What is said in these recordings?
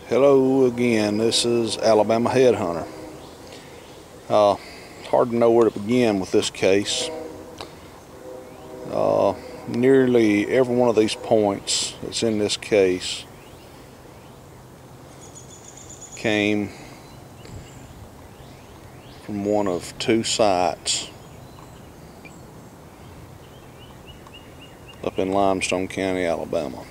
Hello again, this is Alabama Headhunter. Hard to know where to begin with this case. Nearly every one of these points that's in this case came from one of two sites up in Limestone County, Alabama.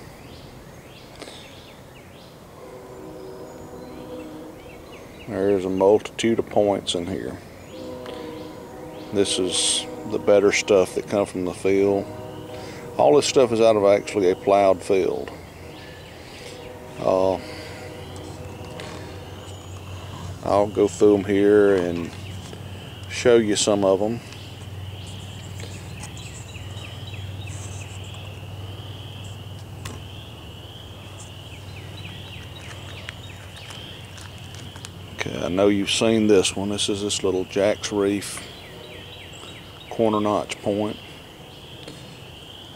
There's a multitude of points in here. This is the better stuff that comes from the field. All this stuff is out of actually a plowed field. I'll go through them here and show you some of them. Okay, I know you've seen this one. This is this little Jack's Reef corner notch point.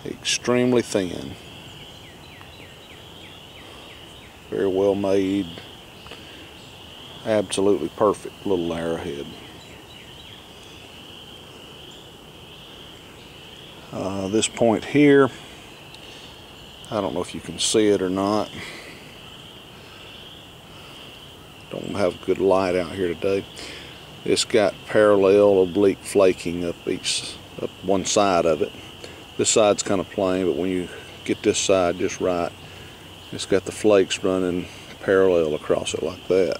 Extremely thin. Very well made. Absolutely perfect little arrowhead. This point here, I don't know if you can see it or not. Don't have good light out here today. It's got parallel oblique flaking up one side of it. This side's kind of plain, but when you get this side just right, it's got the flakes running parallel across it like that.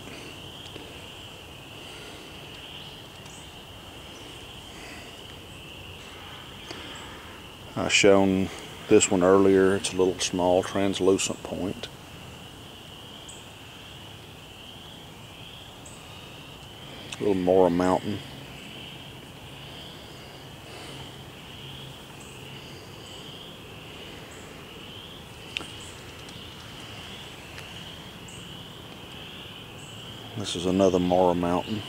I shown this one earlier. It's a little small translucent point. A little more a mountain. This is another Mora Mountain.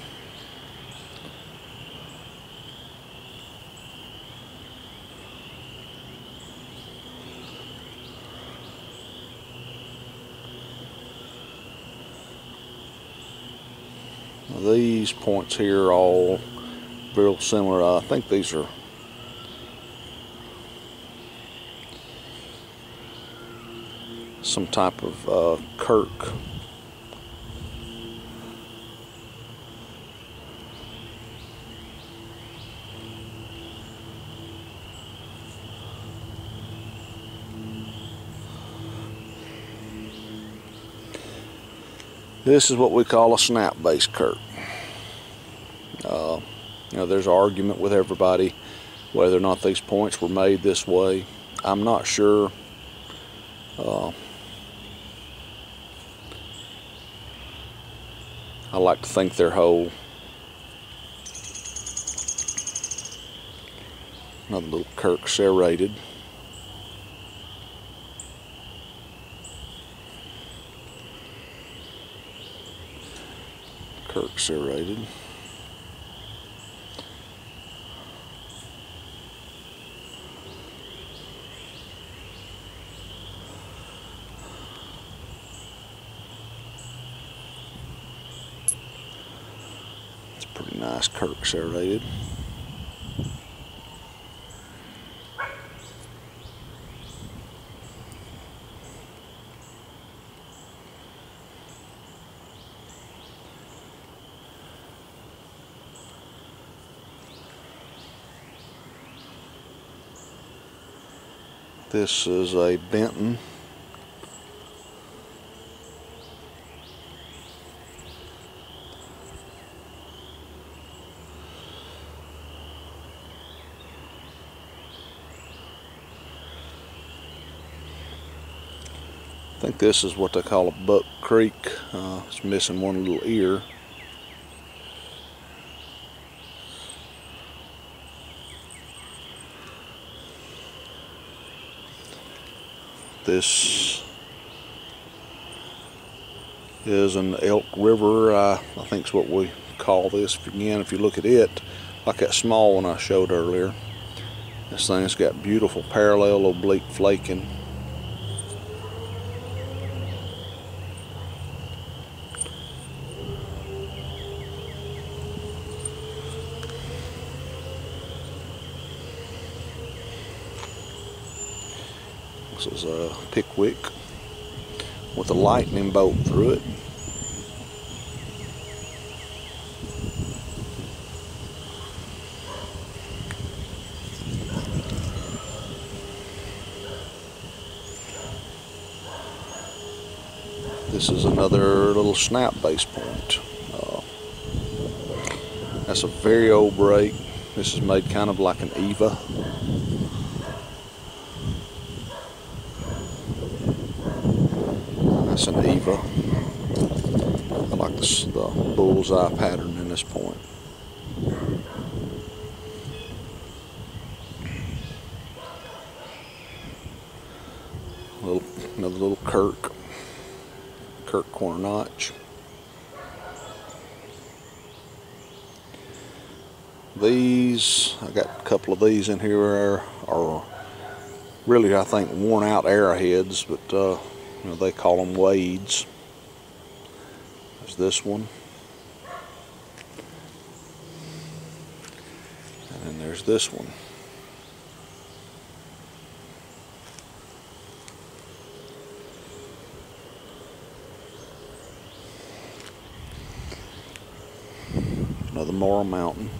Now these points here are all very similar. I think these are some type of Kirk. This is what we call a snap-based Kirk. You know, there's an argument with everybody whether or not these points were made this way. I'm not sure. I like to think they're whole. Another little Kirk serrated. Kirk serrated. It's pretty nice Kirk serrated. This is a Benton. I think this is what they call a Buck Creek. It's missing one little ear. This is an Elk River, I think is what we call this. Again, if you look at it, like that small one I showed earlier, this thing's got beautiful parallel oblique flaking. This is a pickwick with a lightning bolt through it. This is another little snap base point. That's a very old break. This is made kind of like an Eva. That's an Eva. I like the bullseye pattern in this point. Another little Kirk corner notch. These, I got a couple of these in here are really, I think, worn out arrowheads, but you know, they call them wades. There's this one, and then there's this one. Another Moral Mountain.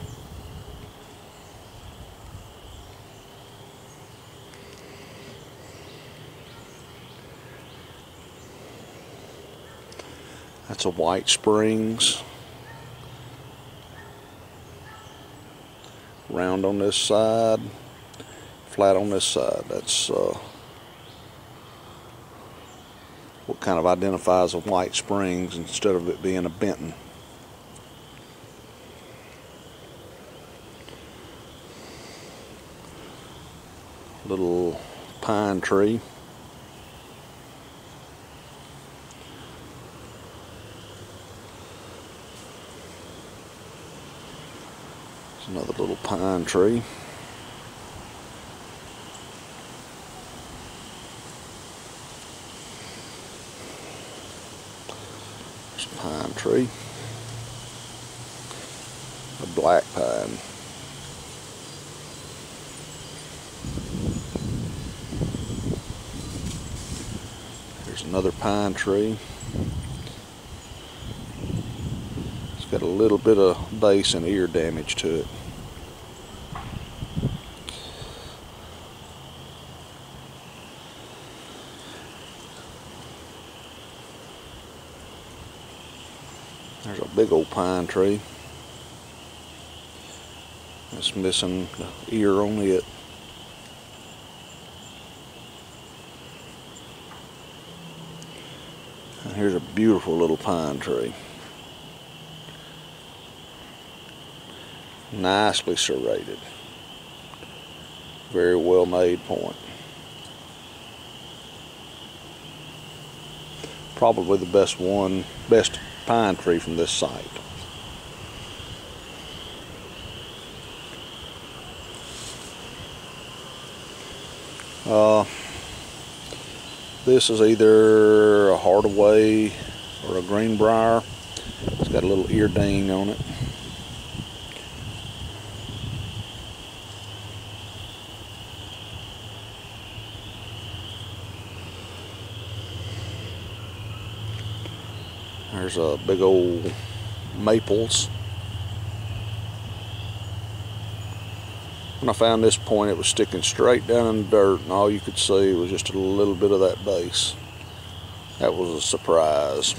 That's a White Springs. Round on this side, flat on this side. That's what kind of identifies a White Springs instead of it being a Benton. Little pine tree. There's another little pine tree. There's a pine tree. A black pine. There's another pine tree. It's got a little bit of base and ear damage to it. There's a big old pine tree. It's missing the ear on it. And here's a beautiful little pine tree. Nicely serrated. Very well made point. Probably the best pine tree from this site. This is either a Hardaway or a Greenbrier. It's got a little ear ding on it. There's a big old maples. When I found this point, it was sticking straight down in the dirt, and all you could see was just a little bit of that base. That was a surprise.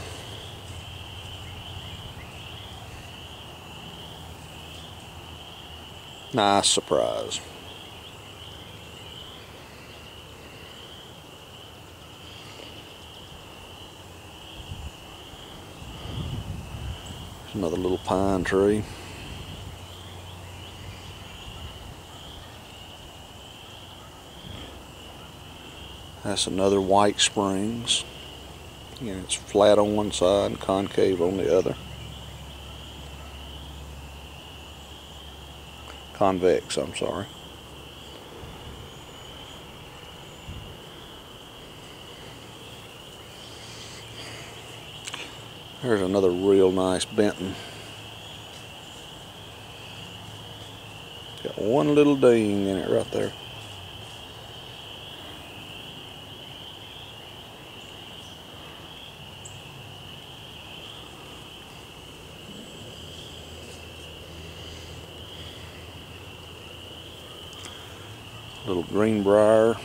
Nice surprise. There's another little pine tree. That's another White Springs. Again, it's flat on one side and concave on the other. Convex, I'm sorry. There's another real nice Benton. Got one little ding in it right there. Little greenbrier.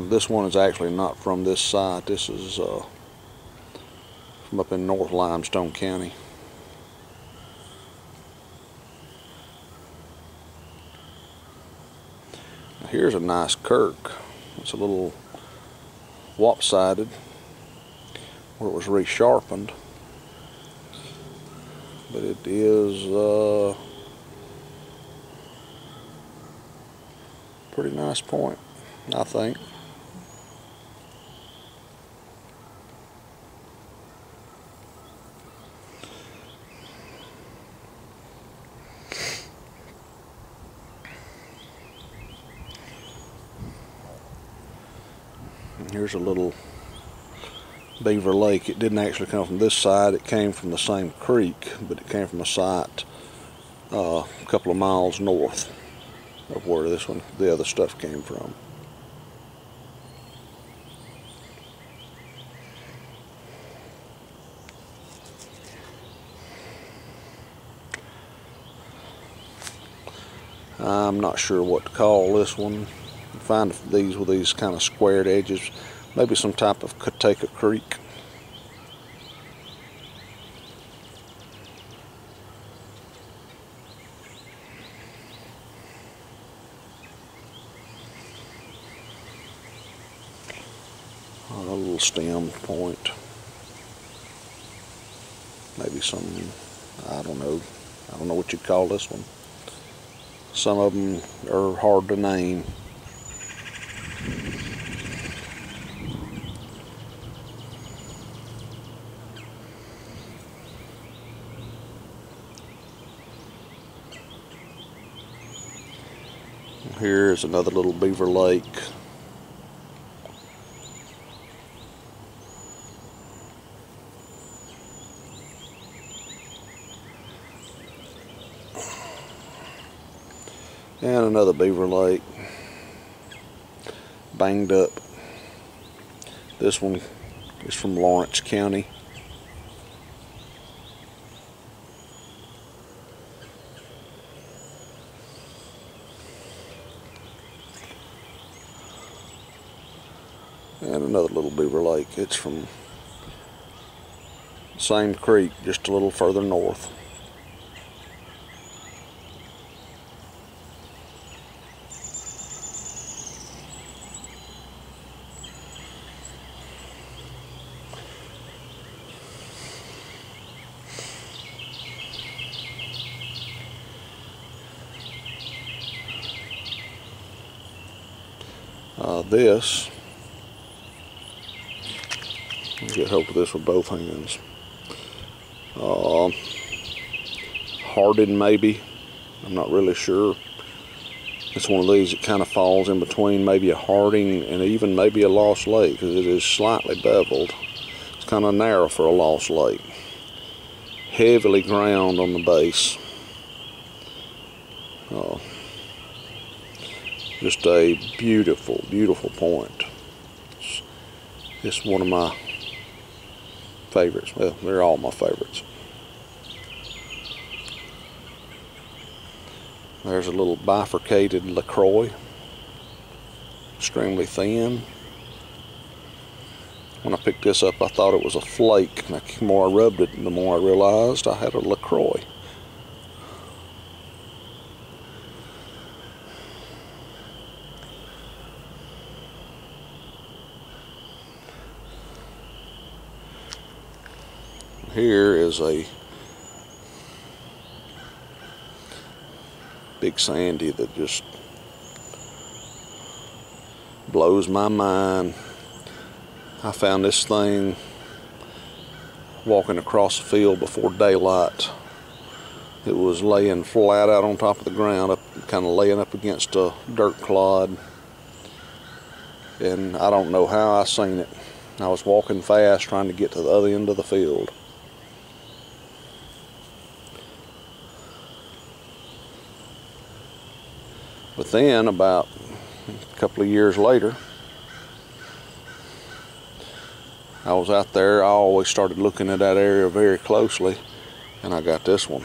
This one is actually not from this site. This is from up in North Limestone County. Now here's a nice kirk. It's a little lopsided where it was resharpened, but it is pretty nice point, I think. And here's a little beaver lake. It didn't actually come from this side. It came from the same creek, but it came from a site a couple of miles north of where the other stuff came from. I'm not sure what to call this one. You find these with these kind of squared edges, maybe some type of Cateka Creek. A little stem point. Maybe some, I don't know what you'd call this one. Some of them are hard to name. Here's another little beaver lake. And another beaver lake, banged up. This one is from Lawrence County. And another little beaver lake. It's from the same creek, just a little further north. This, I'll get hold of this with both hands. Hardened maybe, I'm not really sure. It's one of these that kind of falls in between maybe a Harding and even maybe a Lost Lake, because it is slightly beveled. It's kind of narrow for a Lost Lake. Heavily ground on the base. Just a beautiful, beautiful point. It's one of my favorites. Well, they're all my favorites. There's a little bifurcated LaCroix. Extremely thin. When I picked this up, I thought it was a flake. And the more I rubbed it, the more I realized I had a LaCroix. Here is a big sandy that just blows my mind. I found this thing walking across the field before daylight. It was laying flat out on top of the ground, kind of laying up against a dirt clod. And I don't know how I seen it. I was walking fast trying to get to the other end of the field. But then about a couple of years later, I was out there. I always started looking at that area very closely, and I got this one.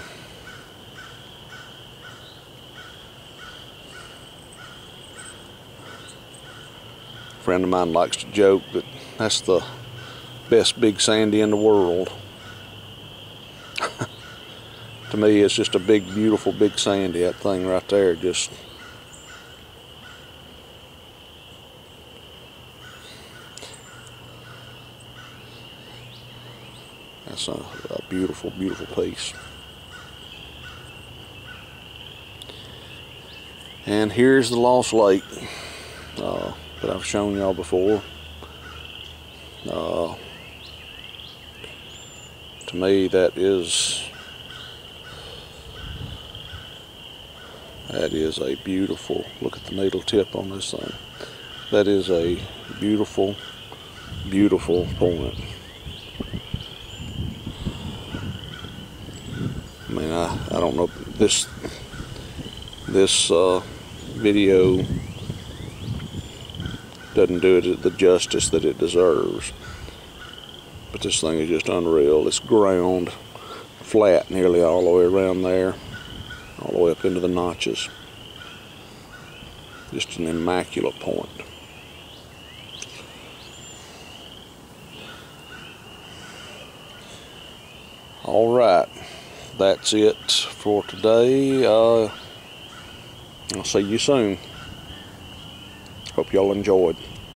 A friend of mine likes to joke that that's the best big sandy in the world. To me, it's just a big, beautiful big sandy. That thing right there just... That's a beautiful, beautiful piece. And here's the Lost Lake that I've shown y'all before. To me, that is a beautiful, look at the needle tip on this thing. That is a beautiful, beautiful point. I mean, I don't know, this video doesn't do it the justice that it deserves. But this thing is just unreal. It's ground flat nearly all the way around there, all the way up into the notches. Just an immaculate point. All right, that's it for today. I'll see you soon. Hope y'all enjoyed.